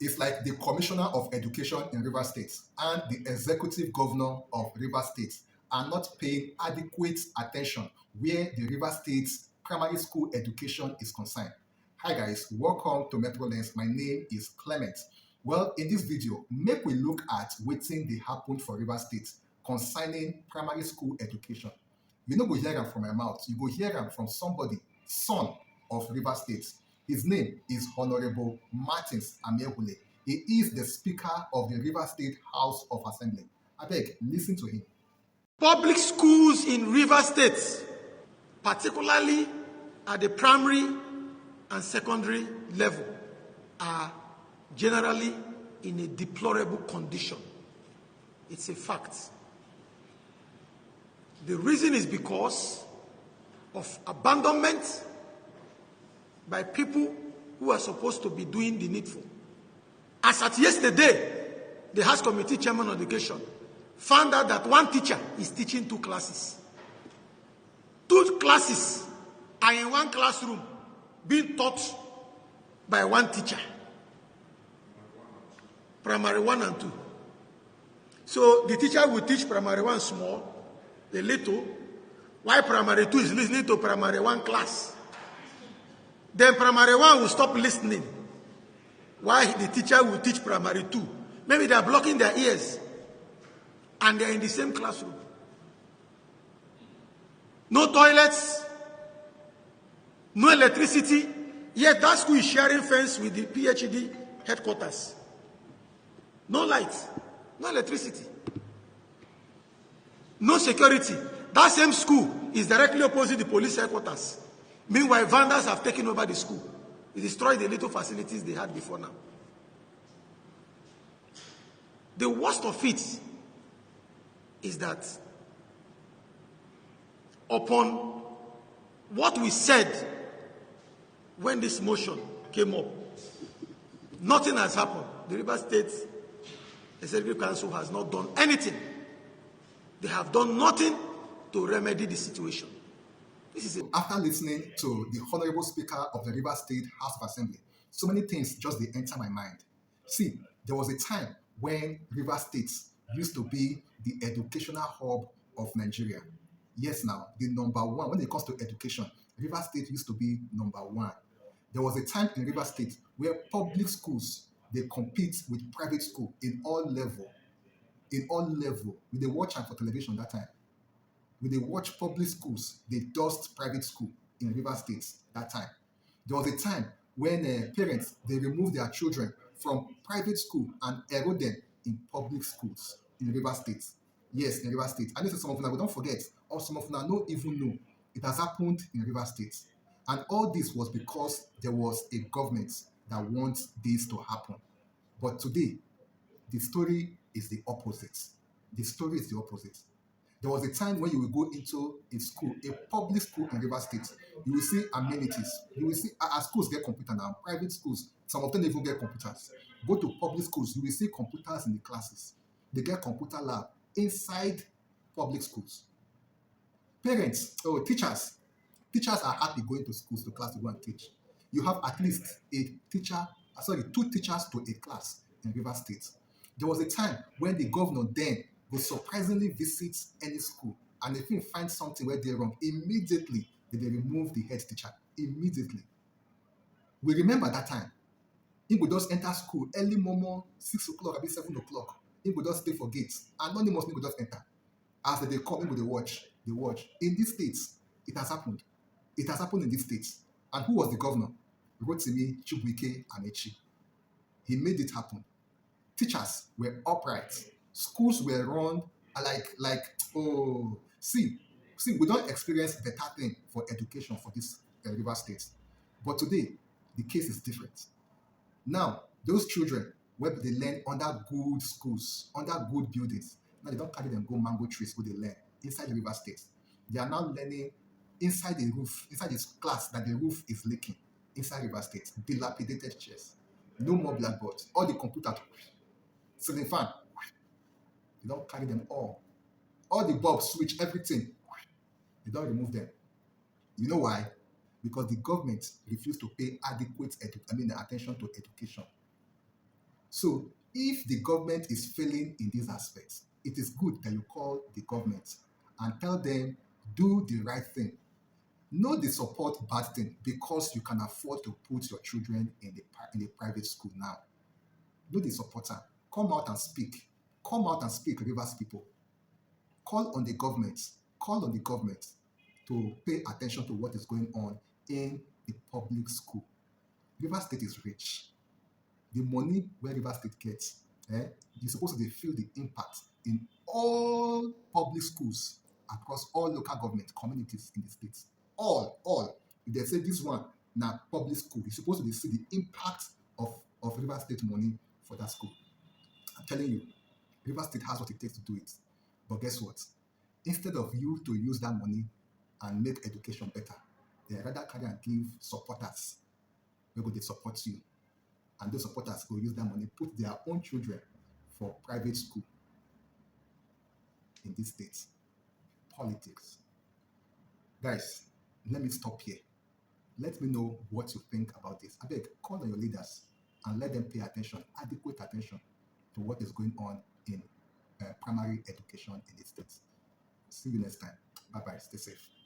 It's like the Commissioner of Education in Rivers State and the Executive Governor of Rivers State are not paying adequate attention where the Rivers State's primary school education is concerned. Hi guys, welcome to Metro Lens. My name is Clement. Well, in this video, make we look at wetin dey happen for Rivers State concerning primary school education. You no go hear am from my mouth, you go hear am from somebody, son of Rivers State. His name is Honorable Martins Amaewhule. He is the Speaker of the Rivers State House of Assembly. Abeg, listen to him. Public schools in Rivers State, particularly at the primary and secondary level, are generally in a deplorable condition. It's a fact. The reason is because of abandonment by people who are supposed to be doing the needful. As at yesterday, the House Committee Chairman of Education found out that one teacher is teaching 2 classes. 2 classes are in one classroom being taught by one teacher. Primary 1 and 2. So the teacher will teach primary 1 small, a little, while primary 2 is listening to primary 1 class. Then primary 1 will stop listening, while the teacher will teach primary 2. Maybe they are blocking their ears, and they are in the same classroom. No toilets, no electricity, yet that school is sharing fence with the PhD headquarters. No lights, no electricity, no security. That same school is directly opposite the police headquarters. Meanwhile, vandals have taken over the school. They destroyed the little facilities they had before now. The worst of it is that upon what we said when this motion came up, nothing has happened. The Rivers State Executive Council has not done anything. They have done nothing to remedy the situation. This is it. After listening to the Honorable Speaker of the Rivers State House of Assembly, so many things just they enter my mind. See, there was a time when Rivers State used to be the educational hub of Nigeria. Yes, now, the number one. When it comes to education, Rivers State used to be number 1. There was a time in Rivers State where public schools, they compete with private school in all level. In all level. We dey watch am for television that time. We dey watch public schools, they dust private school in Rivers State that time. There was a time when parents, they remove their children from private school and enroll them in public schools in Rivers State. Yes, in Rivers State. I know some of them, we don't forget, or some of them no even know. It has happened in Rivers State. And all this was because there was a government that wants this to happen. But today, the story is the opposite. The story is the opposite. There was a time when you will go into a school, a public school in Rivers State, you will see amenities. You will see, as schools get computer now, private schools, some of them even get computers. Go to public schools, you will see computers in the classes. They get computer lab inside public schools. Parents, teachers are happy going to schools, to class to go and teach. You have at least 2 teachers to a class in Rivers State. There was a time when the governor then would surprisingly visit any school, and if he finds something where they're wrong, immediately they remove the head teacher. Immediately. We remember that time. He would just enter school early morning, 6 o'clock, maybe 7 o'clock. He would just stay for gates. Anonymous, he would just enter. As they come, he would watch. They watch. In these states, it has happened. It has happened in these states. And who was the governor? Rotimi Amaechi. He made it happen. Teachers were upright. Schools were run see, we don't experience better thing for education for this River State. But today, the case is different. Now, those children, where they learn under good schools, under good buildings, now they don't carry them go mango trees where they learn inside the River State. They are now learning inside the roof, inside this class that the roof is leaking, inside River State. Dilapidated chairs. No more blackboards. All the computers, ceiling fan. They don't carry them all. All the bulbs, switch, everything. They don't remove them. You know why? Because the government refused to pay adequate attention to education. So if the government is failing in these aspects, it is good that you call the government and tell them, do the right thing. No, they support bad thing because you can afford to put your children in a private school now. No, they support her. Come out and speak. Come out and speak, Rivers people. Call on the government. Call on the government to pay attention to what is going on in the public school. Rivers State is rich. The money where River State gets, you're supposed to feel the impact in all public schools across all local government communities in the states. All. If they say this one now public school, you're supposed to see the impact of River State money for that school. I'm telling you, River State has what it takes to do it. But guess what? Instead of you to use that money and make education better, they rather carry and give supporters where go they support you. And those supporters go use that money, put their own children for private school in this state. Politics. Guys, let me stop here. Let me know what you think about this. I beg, call on your leaders and let them pay attention, adequate attention to what is going on in primary education in this state. See you next time. Bye-bye. Stay safe.